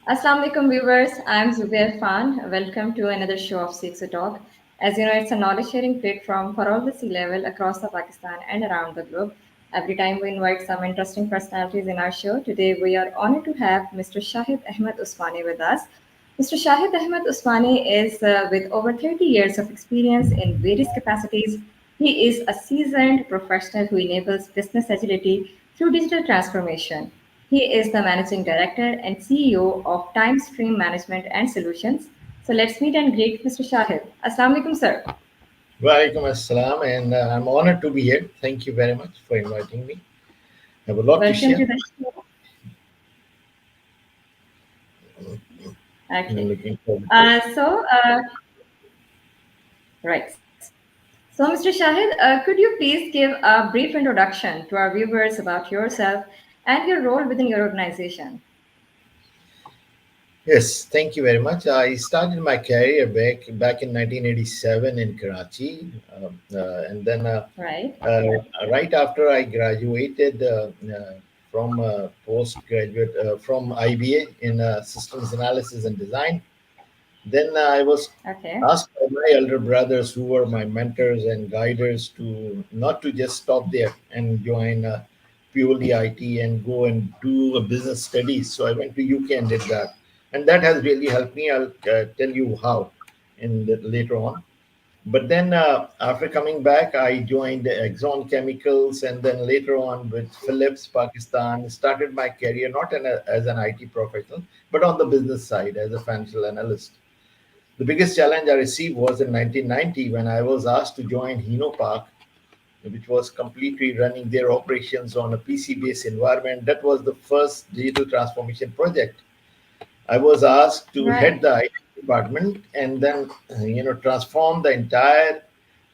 Assalamu alaikum viewers, I'm Zubia Irfan. Welcome to another show of CxO Talk. As you know, it's a knowledge sharing platform for all the sea level across the Pakistan and around the globe. Every time we invite some interesting personalities in our show, today we are honored to have Mr. Shahid Ahmed Osmani with us. Mr. Shahid Ahmed Osmani is with over 30 years of experience in various capacities. He is a seasoned professional who enables business agility through digital transformation. He is the managing director and CEO of Timestream Management and Solutions. So let's meet and greet Mr. Shahid. Assalamu alaikum, sir. Walaikum assalam, and I'm honored to be here. Thank you very much for inviting me. I have a lot to Welcome share. to the show. I'm Okay. looking forward to it. So, right. So, Mr. Shahid, could you please give a brief introduction to our viewers about yourself and your role within your organization? Yes, thank you very much. I started my career back in 1987 in Karachi, and then Right. right after I graduated from postgraduate from IBA in Systems Analysis and Design. Then I was Okay. asked by my elder brothers, who were my mentors and guiders, to not to just stop there and join purely IT and go and do a business studies. So I went to UK and did that, and that has really helped me. I'll tell you how later on. But then after coming back, I joined Exxon Chemicals, and then later on with Philips Pakistan, started my career not as an IT professional, but on the business side as a financial analyst. The biggest challenge I received was in 1990 when I was asked to join Hino Park, which was completely running their operations on a PC-based environment. That was the first digital transformation project. I was asked to head Right. the IT department and then, transform the entire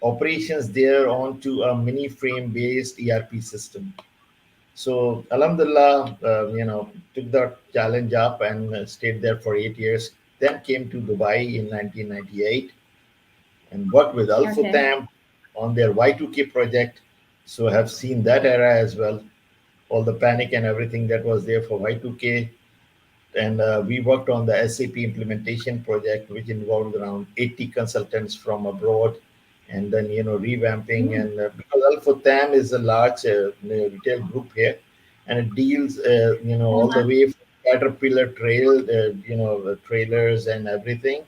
operations there onto a mini frame-based ERP system. So, Alhamdulillah, took that challenge up and stayed there for 8 years. Then came to Dubai in 1998 and worked with Okay. Alphatam on their Y2K project. So, have seen that era as well, all the panic and everything that was there for Y2K. And we worked on the SAP implementation project, which involved around 80 consultants from abroad, and then revamping. Mm. And because Alphatam is a large retail group here, and it deals all the Uh-huh. way from Caterpillar the trailers and everything,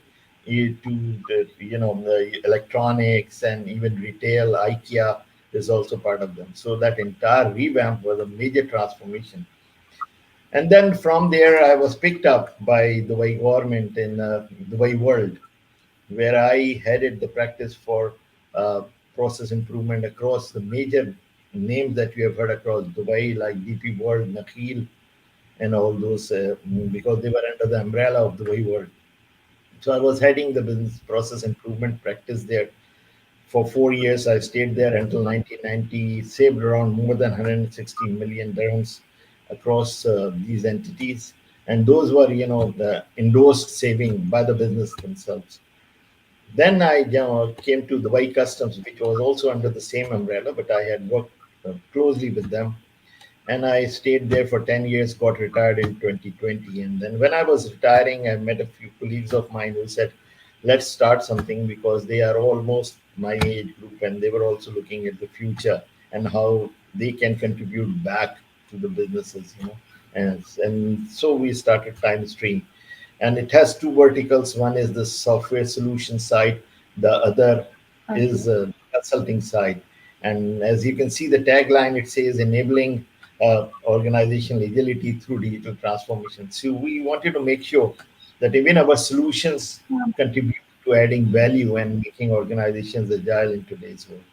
to the electronics and even retail. IKEA is also part of them. So that entire revamp was a major transformation. And then from there, I was picked up by the Dubai government in Dubai World, where I headed the practice for uh, process improvement across the major names that you have heard across Dubai, like DP World, Nakhil, and all those, because they were under the umbrella of Dubai World. So I was heading the business process improvement practice there for 4 years. I stayed there until 1990, saved around more than 160 million dirhams across these entities. And those were, the endorsed saving by the business themselves. Then I came to Dubai Customs, which was also under the same umbrella, but I had worked closely with them. And I stayed there for 10 years, got retired in 2020. And then when I was retiring, I met a few colleagues of mine who said, let's start something, because they are almost my age group and they were also looking at the future and how they can contribute back to the businesses, And so we started Timestream. And it has two verticals. One is the software solution side, the other is Okay. consulting side. And as you can see, the tagline, it says enabling organizational agility through digital transformation. So we wanted to make sure that even our solutions contribute to adding value and making organizations agile in today's world.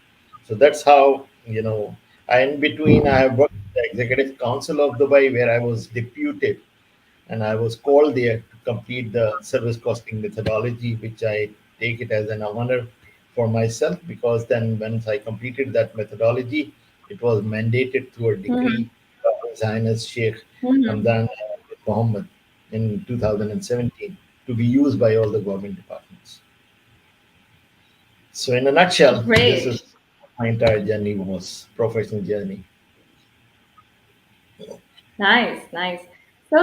So that's how, in between, I have worked with the executive council of Dubai, where I was deputed, and I was called there to complete the service costing methodology, which I take it as an honor for myself, because then once I completed that methodology, it was mandated through a Mm-hmm. decree of His Highness Sheikh Mm-hmm. Hamdan bin Mohammed in 2017, to be used by all the government departments. So, in a nutshell, this Great. is my entire journey was professional journey. Nice, nice. So,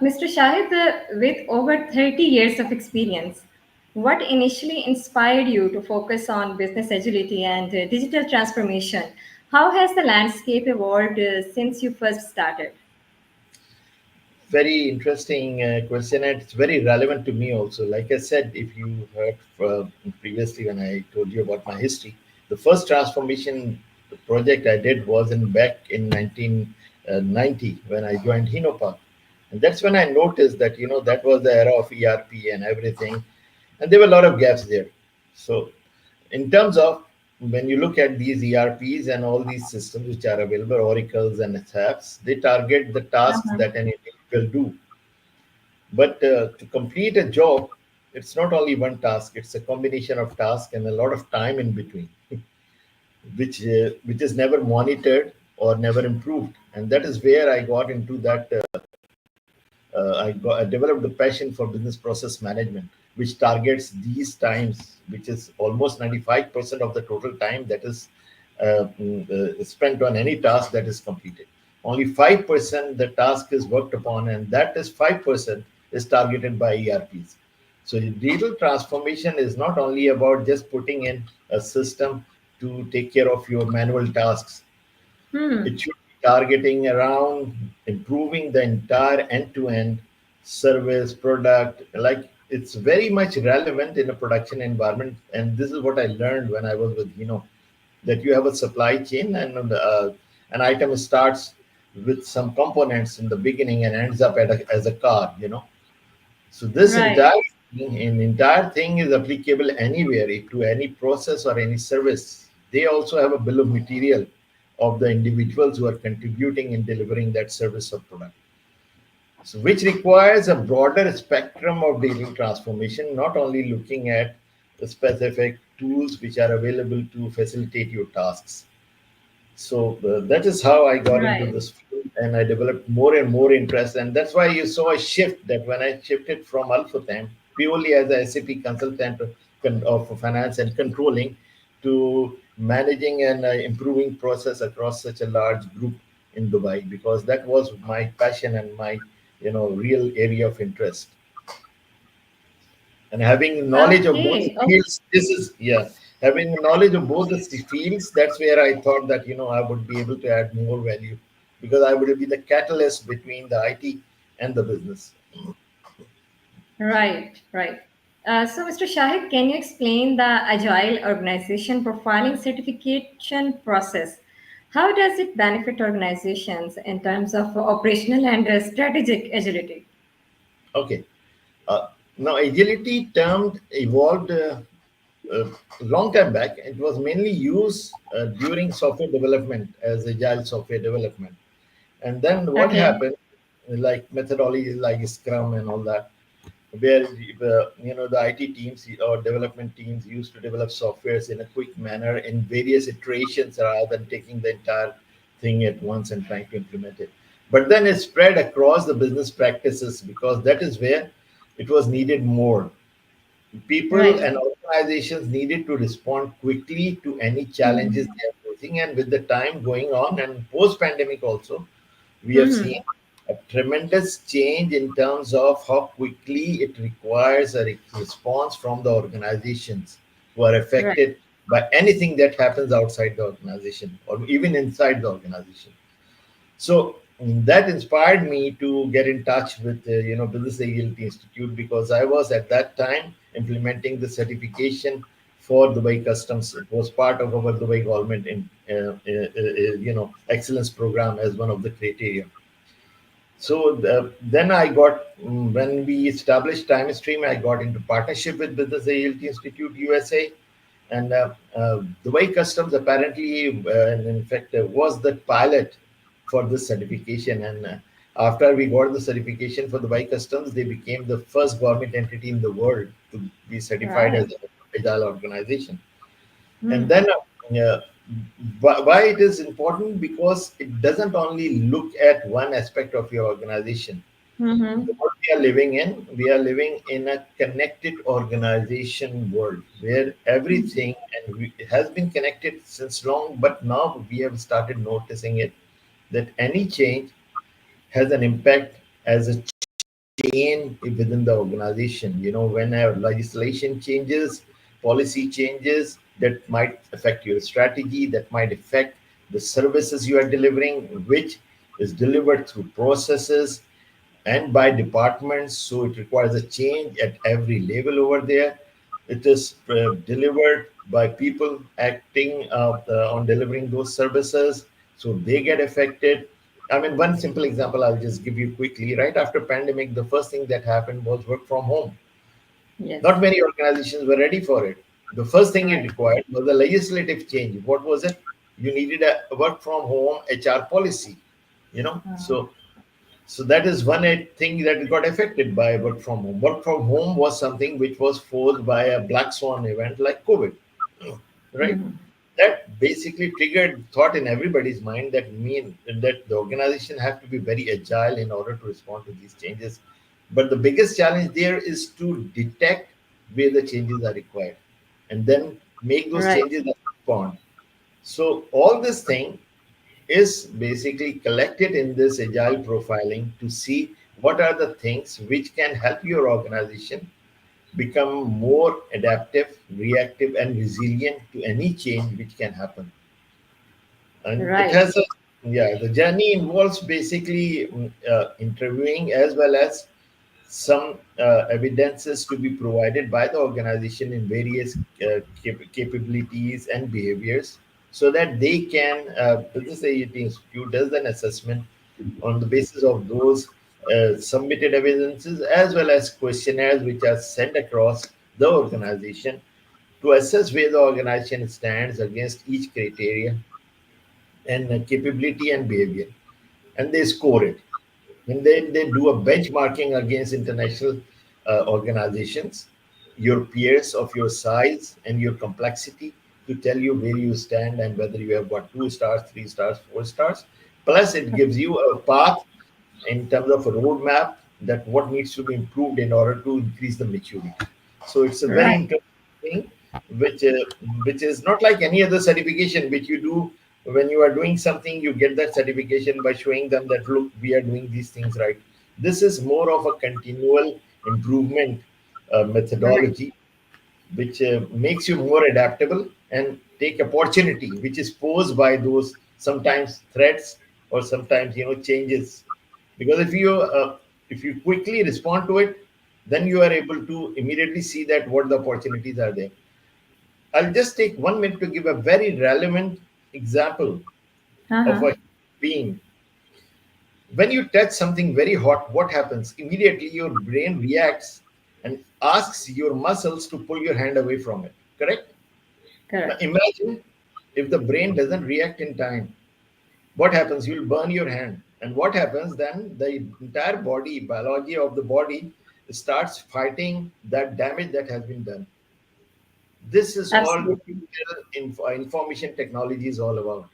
Mr. Shahid, with over 30 years of experience, what initially inspired you to focus on business agility and digital transformation? How has the landscape evolved since you first started? Very interesting question, and it's very relevant to me also. Like I said, if you heard previously when I told you about my history, the first transformation project I did was in back in 1990 when I joined Hinopa, and that's when I noticed that that was the era of ERP and everything, and there were a lot of gaps there. So in terms of when you look at these ERPs and all these systems which are available, Oracles and SAPs, they target the tasks Uh-huh. that an individual do. But to complete a job, it's not only one task; it's a combination of tasks and a lot of time in between, which is never monitored or never improved. And that is where I got into that. I developed a passion for business process management, which targets these times, which is almost 95% of the total time that is spent on any task that is completed. Only 5% the task is worked upon, and that is 5% is targeted by ERPs. So digital transformation is not only about just putting in a system to take care of your manual tasks. Hmm. It should be targeting around improving the entire end-to-end service product. Like it's very much relevant in a production environment, and this is what I learned when I was with that you have a supply chain, and an item starts with some components in the beginning and ends up as a car. So this Right. entire thing is applicable anywhere to any process or any service. They also have a bill of material of the individuals who are contributing in delivering that service or product. So which requires a broader spectrum of digital transformation, not only looking at the specific tools which are available to facilitate your tasks. So that is how I got into Right. this field, and I developed more and more interest. And that's why you saw a shift that when I shifted from Alphatem purely as a SAP consultant of finance and controlling to managing and improving process across such a large group in Dubai, because that was my passion and my real area of interest. And having knowledge of both Okay. Okay. fields, this is, yeah, having knowledge of both the fields, that's where I thought that I would be able to add more value, because I would be the catalyst between the IT and the business. Right. Right. So, Mr. Shahid, can you explain the Agile Organization Profiling Certification process? How does it benefit organizations in terms of operational and strategic agility? Okay. uh, Now agility term evolved a long time back. It was mainly used during software development as agile software development. And then what Okay. happened, like methodologies like Scrum and all that, where the IT teams or development teams used to develop softwares in a quick manner in various iterations rather than taking the entire thing at once and trying to implement it. But then it spread across the business practices because that is where it was needed more. People Right. and organizations needed to respond quickly to any challenges they are facing, and with the time going on and post pandemic also, we have seen Mm-hmm. a tremendous change in terms of how quickly it requires a response from the organizations who are Right. affected by anything that happens outside the organization or even inside the organization. So that inspired me to get in touch with Business Agility Institute, because I was at that time implementing the certification for Dubai Customs. It was part of our Dubai government in excellence program as one of the criteria. So then I got, when we established Timestream, I got into partnership with Business Agility Institute USA, and Dubai Customs apparently, and in fact, was the pilot for this certification. And after we got the certification for Dubai Customs, they became the first government entity in the world to be certified as Right. an agile organization. And Hmm. then why it is important, because it doesn't only look at one aspect of your organization. Mm-hmm. What we are living in a connected organization world where everything it has been connected since long, but now we have started noticing it, that any change has an impact as a chain within the organization. When a legislation changes, policy changes, that might affect your strategy, that might affect the services you are delivering, which is delivered through processes and by departments. So it requires a change at every level over there. It is delivered by people acting on delivering those services, so they get affected. I mean, one simple example I'll just give you quickly. Right after pandemic, the first thing that happened was work from home. Yes. Not many organizations were ready for it. The first thing it Right. required was a legislative change. What was it? You needed a work from home HR policy. Uh, So that is one thing that got affected by work from home. Work from home was something which was forced by a black swan event like COVID, right? mhm. That basically triggered thought in everybody's mind that the organization have to be very agile in order to respond to these changes. But the biggest challenge there is to detect where the changes are required and then make those Right. changes and respond. So all this thing is basically collected in this agile profiling to see what are the things which can help your organization become more adaptive, reactive, and resilient to any change which can happen. And it Right. has a, yeah, the journey involves basically interviewing as well as some evidences to be provided by the organization in various capabilities and behaviors, so that they can business agility institute does an assessment on the basis of those submitted evidences as well as questionnaires which are sent across the organization to assess where the organization stands against each criteria and capability and behavior, and they score it. And then they do a benchmarking against international organizations, your peers of your size and your complexity, to tell you where you stand and whether you have got 2 stars, 3 stars, 4 stars. Plus, it gives you a path in terms of a roadmap that what needs to be improved in order to increase the maturity. So it's a very Right. interesting thing, which which is not like any other certification which you do when you are doing something. You get that certification by showing them that look, we are doing these things right. This is more of a continual improvement Right. methodology which makes you more adaptable and take opportunity which is posed by those sometimes threats or sometimes changes, because if you quickly respond to it, then you are able to immediately see that what the opportunities are there. I'll just take 1 minute to give a very relevant example of Uh-huh. a being. When you touch something very hot, what happens? Immediately your brain reacts and asks your muscles to pull your hand away from it, correct? Now Correct. imagine if the brain doesn't react in time, what happens? You'll burn your hand. And what happens then? The entire body, biology of the body starts fighting that damage that has been done. This is all Absolutely. digital information technology is all about.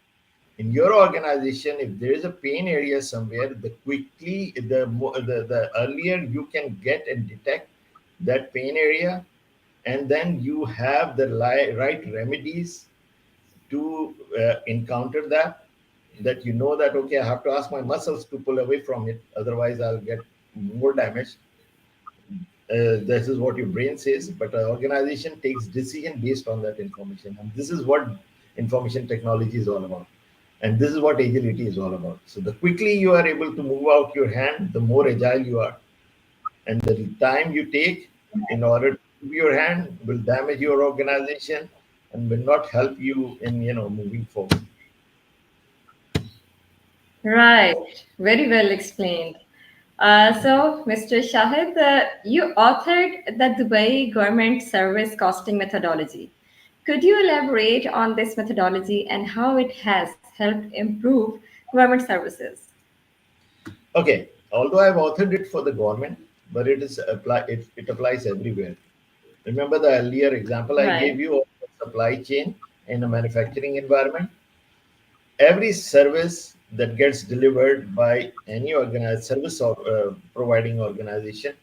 In your organization, if there is a pain area somewhere, the earlier you can get and detect that pain area, and then you have the right remedies to encounter that you know that okay, I have to ask my muscles to pull away from it, otherwise I'll get more damage. This is what your brain says, but an organization takes decision based on that information, and this is what information technology is all about, and this is what agility is all about. So the quickly you are able to move out your hand, the more agile you are, and the time you take in order to move your hand will damage your organization and will not help you in moving forward. Right. Very well explained. So, Mr. Shahid, you authored the Dubai Government Service Costing Methodology. Could you elaborate on this methodology and how it has helped improve government services? Okay, although I've authored it for the government, but it applies everywhere. Remember the earlier example I Right. gave you of the supply chain in a manufacturing environment? Every service that gets delivered by any organized service or providing organization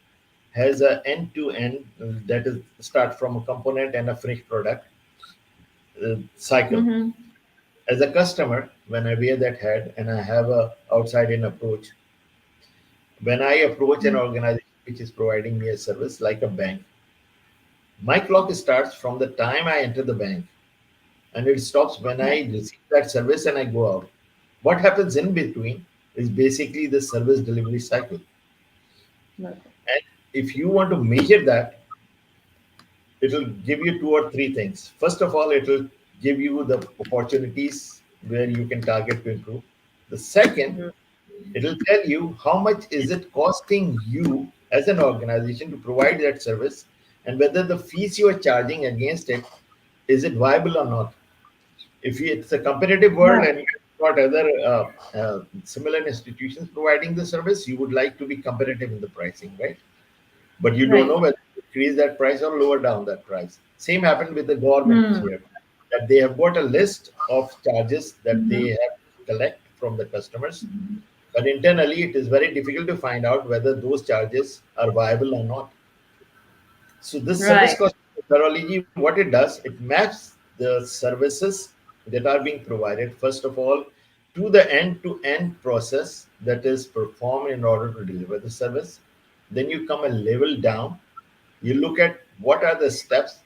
has a end to end, that is start from a component and a finished product cycle. Mm-hmm. As a customer, when I wear that hat and I have a outside in approach, When I approach an Mm. organization which is providing me a service like a bank, my clock starts from the time I enter the bank and it stops when I Right. receive that service and I go out. What happens in between is basically the service delivery cycle. Okay. And if you want to measure that, it'll give you two or three things. First of all, it'll give you the opportunities where you can target to improve. The second, Mhm. it'll tell you how much is it costing you as an organization to provide that service and whether the fees you are charging against it is it viable or not. If it's a competitive world Right. and you've got other similar institutions providing the service, you would like to be competitive in the pricing, right? But you don't know Right. whether to increase that price or lower down that price. Same happened with the government Hmm. here, that they have got a list of charges that they Mhm. have to collect from the customers, but internally it is very difficult to find out whether those charges are viable or not. So this service Right. cost methodology, what it does, it maps the services that are being provided, first of all, to the end-to-end process that is performed in order to deliver the service. Then you come a level down. You look at what are the steps,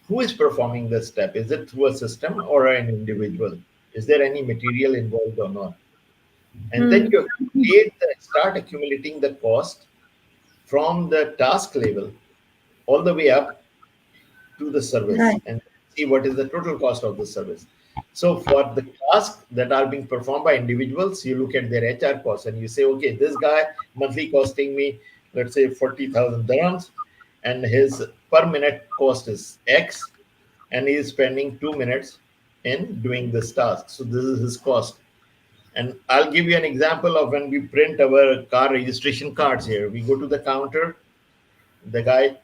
who is performing the step. Is it through a system or an individual? Is there any material involved or not? And then Hmm. you start accumulating the cost from the task level all the way up to the service Right. and see what is the total cost of the service. So for the tasks that are being performed by individuals, you look at their HR costs and you say, okay, this guy monthly costing me, let's say 40,000 dirhams, and his per minute cost is X, and he is spending 2 minutes in doing this task. So this is his cost. And I'll give you an example of when we print our car registration cards here. We go to the counter, the guy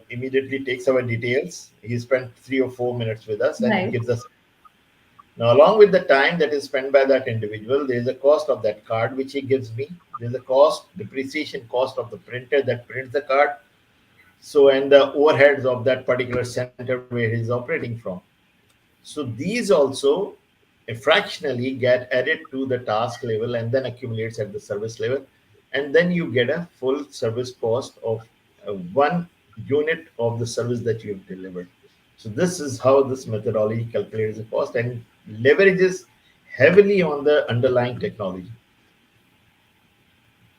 immediately takes our details. He spent 3 or 4 minutes with us and he Right. gives us. Now, along with the time that is spent by that individual, there is a cost of that card which he gives me. There's a cost, depreciation cost of the printer that prints the card. So, and the overheads of that particular center where he's operating from. So these also fractionally get added to the task level and then accumulates at the service level. And then you get a full service cost of one unit of the service that you have delivered. So this is how this methodology calculates the cost and leverages heavily on the underlying technology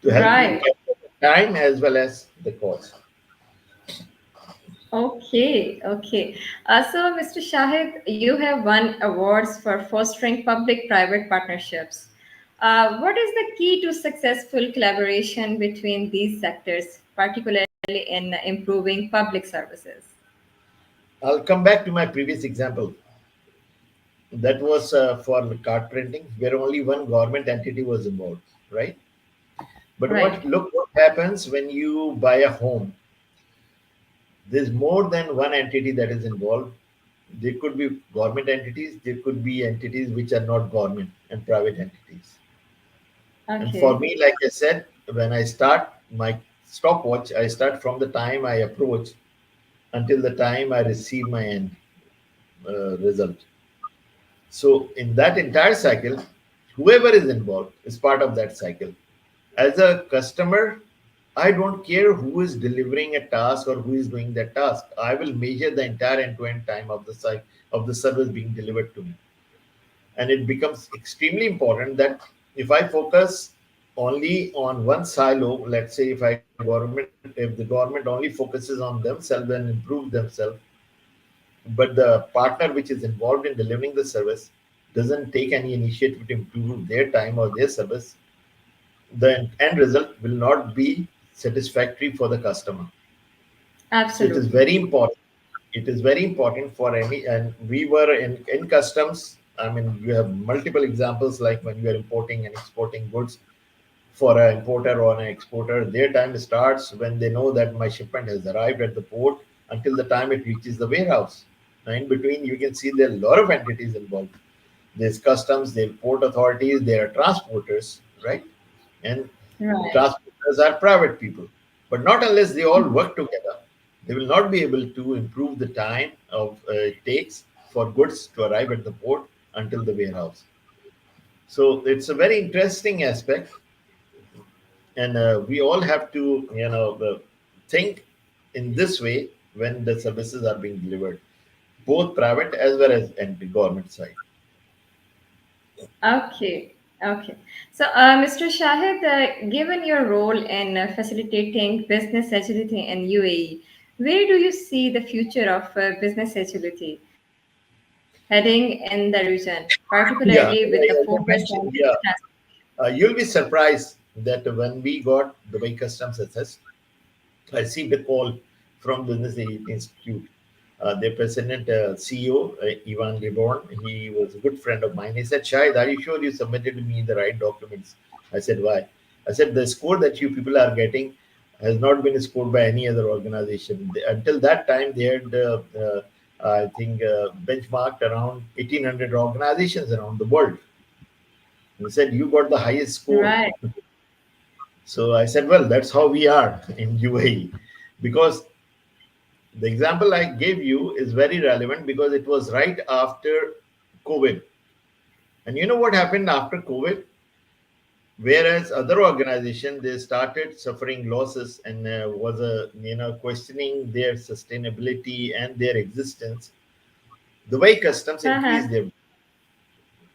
to help you Right. capture the time as well as the cost. Okay, okay. So, Mr. Shahid, you have won awards for fostering public-private partnerships. What is the key to successful collaboration between these sectors, particularly in improving public services? I'll come back to my previous example. That was for the card printing, where only one government entity was involved, right? But Right. what happens when you buy a home? There's more than one entity that is involved. There could be government entities, there could be entities which are not government and private entities. And for Okay. me, like I said, when I start my stopwatch, I start from the time I approach until the time I receive my end result. So in that entire cycle, whoever is involved is part of that cycle. As a customer, I don't care who is delivering a task or who is doing that task. I will measure the entire end-to-end time of the site of the service being delivered to me. And it becomes extremely important that if I focus only on one silo, let's say if the government only focuses on themselves and improve themselves, but the partner which is involved in delivering the service doesn't take any initiative to improve their time or their service, the end result will not be satisfactory for the customer. So it is Absolutely. very important. It is very important for any, and we were in customs. I mean, you have multiple examples like when you are importing and exporting goods for an importer or an exporter, their time starts when they know that my shipment has arrived at the port until the time it reaches the warehouse. Now, in between, you can see there are a lot of entities involved. There's customs, there are port authorities, there are transporters, right? And Right. transporters are private people. But not unless they all work together, they will not be able to improve the time of it takes for goods to arrive at the port until the warehouse. So it's a very interesting aspect. and we all have to, think in this way when the services are being delivered, both private as well as and the government side. Okay, okay. So, Mr. Shahid, given your role in facilitating business agility in UAE, where do you see the future of business agility heading in the region, Yeah, particularly with the as I focus on mentioned, yeah, digital you'll be surprised that when we got Dubai Customs assessed, I received a call from Business Institute. Their president, CEO, Ivan Reborn, he was a good friend of mine. He said, Shahid, are you sure you submitted to me the right documents? I said, why? I said, the score that you people are getting has not been scored by any other organization. Until that time, they had, I think, benchmarked around 1,800 organizations around the world. And he said, you got the highest score. right, So I said, well, that's how we are in UAE. Because the example I gave you is very relevant because it was right after COVID. And you know what happened after COVID? Whereas other organizations they started suffering losses and was a questioning their sustainability and their existence. The way customs uh-huh, increased their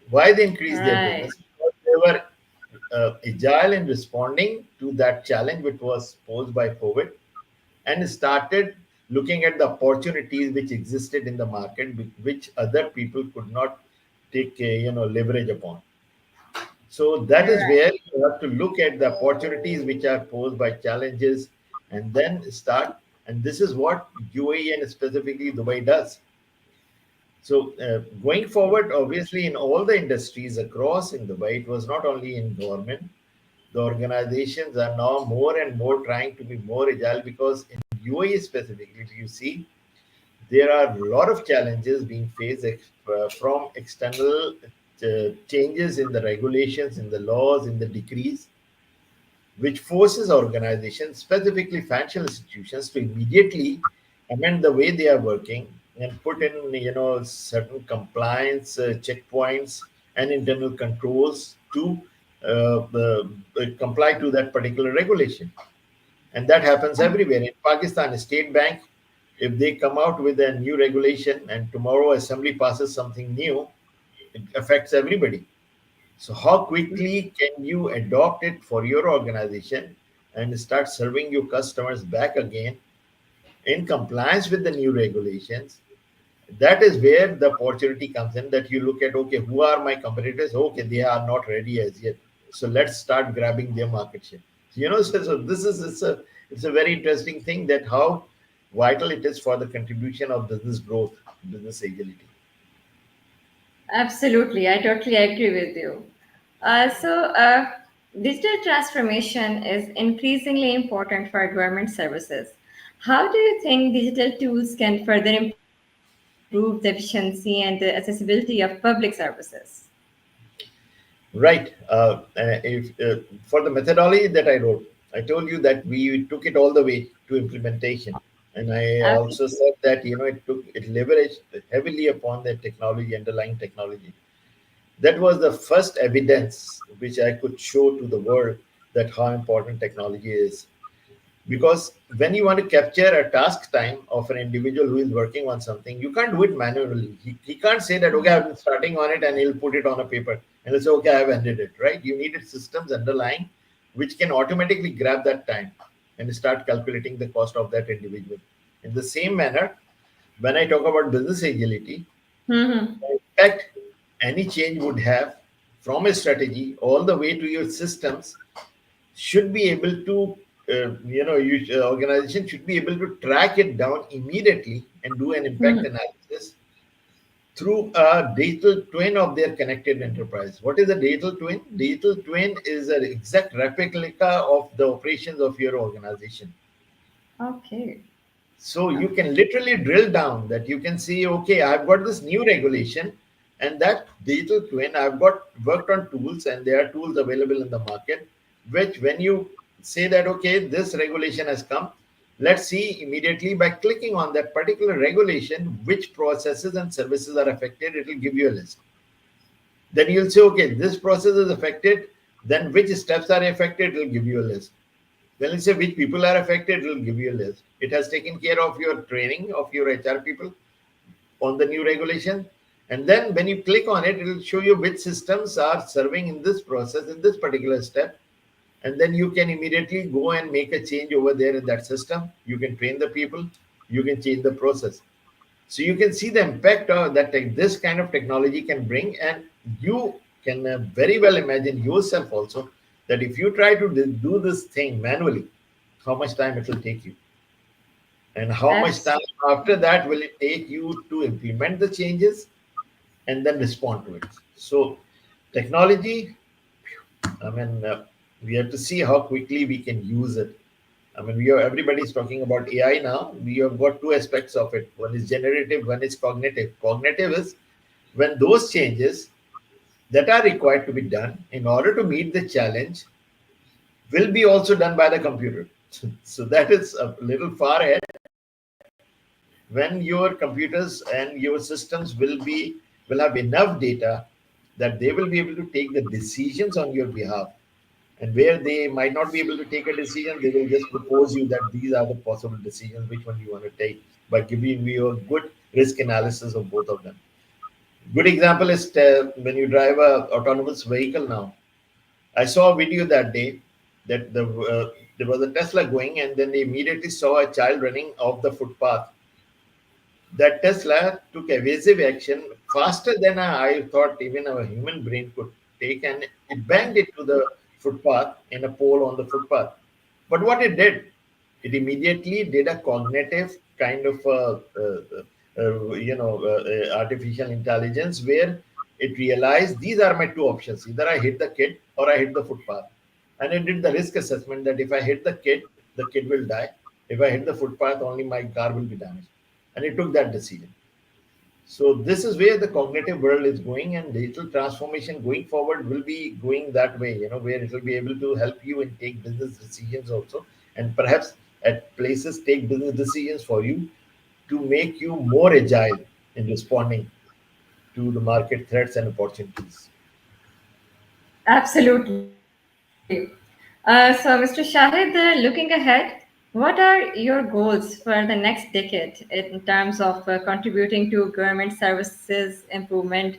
why they increased their right. business because they were agile in responding to that challenge which was posed by COVID and started looking at the opportunities which existed in the market which other people could not take leverage upon. So that is Right. where you have to look at the opportunities which are posed by challenges and then start, and this is what UAE and specifically Dubai does. So going forward, obviously in all the industries across in Dubai, it was not only in government, the organizations are now more and more trying to be more agile because in UAE specifically, if you see, there are a lot of challenges being faced from external changes in the regulations, in the laws, in the decrees, which forces organizations, specifically financial institutions, to immediately amend the way they are working and put in, certain compliance checkpoints and internal controls to comply to that particular regulation. And that happens everywhere. In Pakistan, State Bank, if they come out with a new regulation and tomorrow Assembly passes something new, it affects everybody. So, how quickly can you adopt it for your organization and start serving your customers back again in compliance with the new regulations? That is where the opportunity comes in that you look at, okay, who are my competitors? Okay, they are not ready as yet. So, let's start grabbing their market share. So this is it's a very interesting thing that how vital it is for the contribution of business growth, business agility. Absolutely, I totally agree with you. Digital transformation is increasingly important for government services. How do you think digital tools can further improve the efficiency and the accessibility of public services? Right. If For the methodology that I wrote, I told you that we took it all the way to implementation, and I Okay. also said that it leveraged heavily upon the technology, underlying technology. That was the first evidence which I could show to the world that how important technology is. Because when you want to capture a task time of an individual who is working on something, you can't do it manually. He can't say that, okay, I've been starting on it and he'll put it on a paper and he'll say, okay, I've ended it, right? You needed systems underlying which can automatically grab that time and start calculating the cost of that individual. In the same manner, when I talk about business agility, Mm-hmm. the impact any change would have from a strategy all the way to your systems should be able to organization should be able to track it down immediately and do an impact Mm-hmm. analysis through a digital twin of their connected enterprise. What is a digital twin? Digital twin is an exact replica of the operations of your organization. Okay. So you Okay. can literally drill down that you can see, okay, I've got this new regulation, and that digital twin, I've got worked on tools, and there are tools available in the market, which when you say that, okay, this regulation has come, let's see immediately by clicking on that particular regulation, which processes and services are affected, it will give you a list. Then you'll say, okay, this process is affected. Then which steps are affected, it will give you a list. Then let's say which people are affected, it will give you a list. It has taken care of your training of your HR people on the new regulation. And then when you click on it, it will show you which systems are serving in this process, in this particular step. And then you can immediately go and make a change over there in that system. You can train the people, you can change the process. So you can see the impact of that this kind of technology can bring, and you can very well imagine yourself also that if you try to do this thing manually, how much time it will take you, and how much time Absolutely. after that will it take you to implement the changes and then respond to it. So technology, I mean, we have to see how quickly we can use it. I mean, we are everybody's talking about AI now. We have got two aspects of it. One is generative, one is cognitive. Cognitive is when those changes that are required to be done in order to meet the challenge will be also done by the computer. So that is a little far ahead when your computers and your systems will have enough data that they will be able to take the decisions on your behalf. And where they might not be able to take a decision, they will just propose you that these are the possible decisions, which one you want to take, by giving you a good risk analysis of both of them. Good example is when you drive a autonomous vehicle now. I saw a video that day that there was a Tesla going, and then they immediately saw a child running off the footpath. That Tesla took evasive action faster than I thought even a human brain could take, and it banged it to the footpath in a pole on the footpath. But what it did, it immediately did a cognitive kind of artificial intelligence where it realized these are my two options: either I hit the kid or I hit the footpath. And it did the risk assessment that if I hit the kid will die. If I hit the footpath, only my car will be damaged, and it took that decision. So this is where the cognitive world is going, and digital transformation going forward will be going that way. Where it will be able to help you and take business decisions also, and perhaps at places take business decisions for you to make you more agile in responding to the market threats and opportunities. Absolutely. So, Mr. Shahid, looking ahead, what are your goals for the next decade in terms of contributing to government services improvement,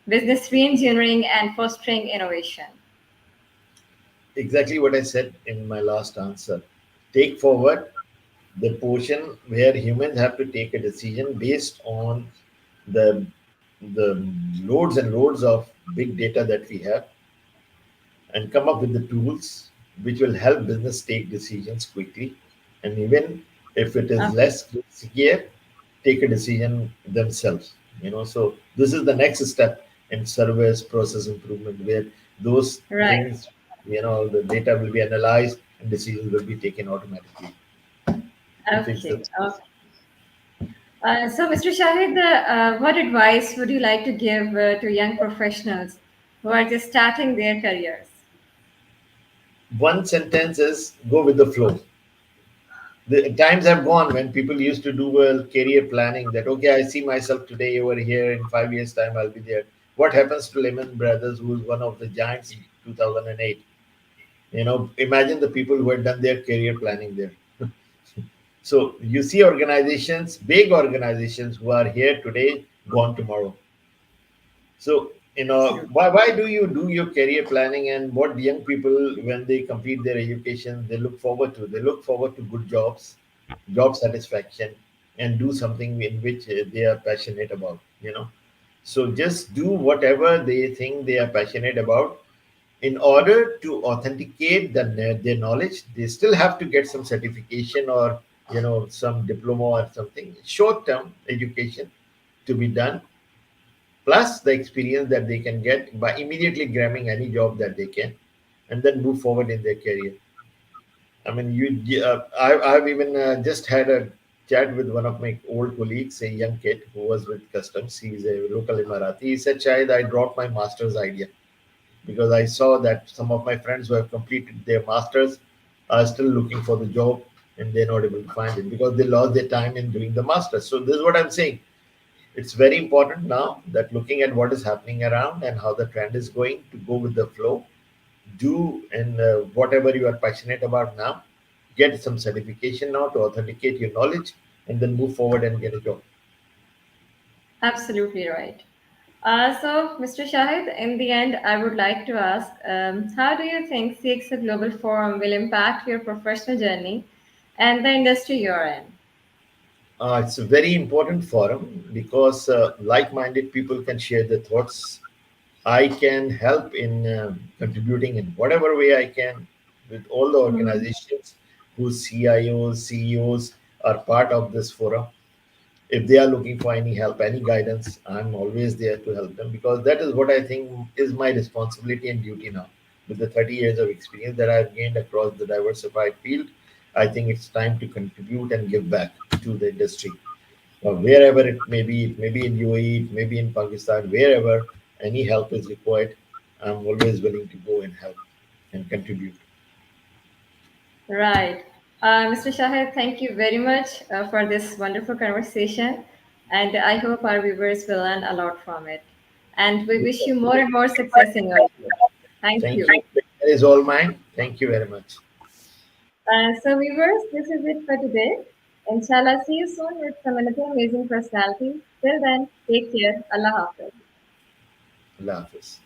business reengineering, and fostering innovation? Exactly what I said in my last answer. Take forward the portion where humans have to take a decision based on the the loads and loads of big data that we have, and come up with the tools which will help business take decisions quickly, and even if it is Okay. less riskier, take a decision themselves. So this is the next step in service process improvement, where those Right. things, the data will be analyzed and decisions will be taken automatically to fix the Okay. things. So, Mr. Shahid, what advice would you like to give to young professionals who are just starting their careers? One sentence is go with the flow. The times have gone when people used to do career planning, that okay, I see myself today over here, in 5 years time I'll be there. What happens to Lehman Brothers, who was one of the giants in 2008? Imagine the people who had done their career planning there. So you see organizations, big organizations, who are here today, gone tomorrow. So, Absolutely. why do you do your career planning, and what young people, when they complete their education, they look forward to? They look forward to good jobs, job satisfaction, and do something in which they are passionate about. So just do whatever they think they are passionate about. In order to authenticate their knowledge, they still have to get some certification, or some diploma or something, short term education to be done, plus the experience that they can get by immediately grabbing any job that they can, and then move forward in their career. I mean, I've even just had a chat with one of my old colleagues, a young kid who was with customs. He's a local Emirati. He said, "Shahid, I dropped my master's idea because I saw that some of my friends who have completed their masters are still looking for the job, and they're not able to find it because they lost their time in doing the masters." So this is what I'm saying. It's very important now that looking at what is happening around and how the trend is going, to go with the flow, do and whatever you are passionate about now, get some certification now to authenticate your knowledge, and then move forward and get a job. Absolutely right. So, Mr. Shahid, in the end, I would like to ask, how do you think CXO Global Forum will impact your professional journey and the industry you're in? It's a very important forum because like-minded people can share their thoughts. I can help in contributing in whatever way I can with all the Mhm. organizations whose CIOs, CEOs are part of this forum. If they are looking for any help, any guidance, I'm always there to help them, because that is what I think is my responsibility and duty now. With the 30 years of experience that I've gained across the diversified field, I think it's time to contribute and give back to the industry. Wherever it may be in UAE, it may be in Pakistan, wherever any help is required, I'm always willing to go and help and contribute. Right. Mr. Shahid, thank you very much for this wonderful conversation. And I hope our viewers will learn a lot from it. And we wish you more and more success in your field. Thank Thank you. you. That is all mine. Thank you very much. So, viewers, this is it for today. Inshallah, see you soon with some another amazing personality. Till then, take care. Allah Hafiz. Allah Hafiz.